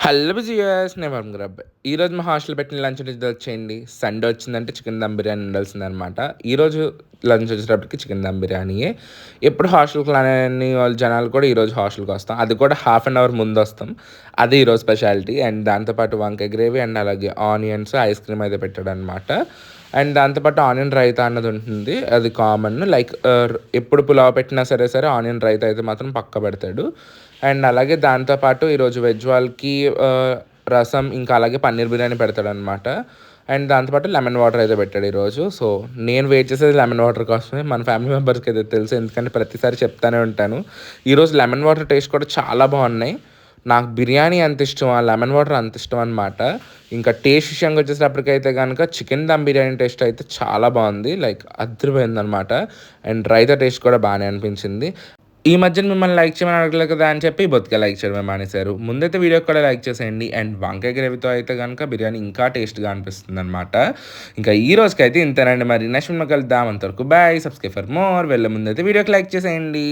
Hello బిజియస్ నేను GRUB ఈరోజు మా హాస్టల్ పెట్టిన లంచ్ వచ్చేయండి. సండే వచ్చిందంటే చికెన్ దమ్ బిర్యానీ ఉండాల్సిందనమాట. ఈరోజు లంచ్ వచ్చేటప్పటికి చికెన్ దమ్ బిర్యానీయే. ఎప్పుడు హాస్టల్కి రాని వాళ్ళ జనాలు కూడా ఈరోజు హాస్టల్కి వస్తాం, అది కూడా హాఫ్ అన్ అవర్ ముందు వస్తాం. అది ఈరోజు స్పెషాలిటీ. అండ్ దాంతోపాటు వంకాయ గ్రేవీ అండ్ అలాగే ఆనియన్స్ ఐస్ క్రీమ్ అయితే పెట్టాడు అనమాట. అండ్ దాంతోపాటు ఆనియన్ రైతా అన్నది ఉంటుంది, అది కామన్. లైక్ ఎప్పుడు పులావ్ పెట్టినా సరే ఆనియన్ రైతా అయితే మాత్రం పక్క పెడతాడు. అండ్ అలాగే దాంతోపాటు ఈరోజు వెజ్ వాళ్ళకి రసం ఇంకా అలాగే పన్నీర్ బిర్యానీ పెడతాడనమాట. అండ్ దాంతోపాటు లెమన్ వాటర్ అయితే పెట్టాడు ఈరోజు. సో నేను వెయిట్ చేసేది లెమన్ వాటర్ కోసమే. మన ఫ్యామిలీ మెంబర్స్కి అయితే తెలుసు, ఎందుకంటే ప్రతిసారి చెప్తానే ఉంటాను. ఈరోజు లెమన్ వాటర్ టేస్ట్ కూడా చాలా బాగున్నాయి. నాకు బిర్యానీ అంత ఇష్టం, ఆ లెమన్ వాటర్ అంత ఇష్టం అనమాట. ఇంకా టేస్ట్ విషయంగా వచ్చేటప్పటికైతే కనుక చికెన్ దమ్ బిర్యానీ టేస్ట్ అయితే చాలా బాగుంది, లైక్ అదిరిపోయిందనమాట. అండ్ రైతా టేస్ట్ కూడా బాగానే అనిపించింది. ఈ మధ్యన మిమ్మల్ని లైక్ చేయమని అడగలేదు కదా అని చెప్పి బొత్తిగా లైక్ చేయడమే మానేశారు. ముందైతే వీడియోకి కూడా లైక్ చేసేయండి. అండ్ వంకాయ గ్రేవీతో అయితే కనుక బిర్యానీ ఇంకా టేస్ట్గా అనిపిస్తుంది అనమాట. ఇంకా ఈ రోజుకైతే ఇంతేనండి. మరి నెక్స్ట్ కలుద్దాం. అంతవరకు బాయ్. Subscribe for more. వెళ్ళే ముందైతే వీడియోకి లైక్ చేసేయండి.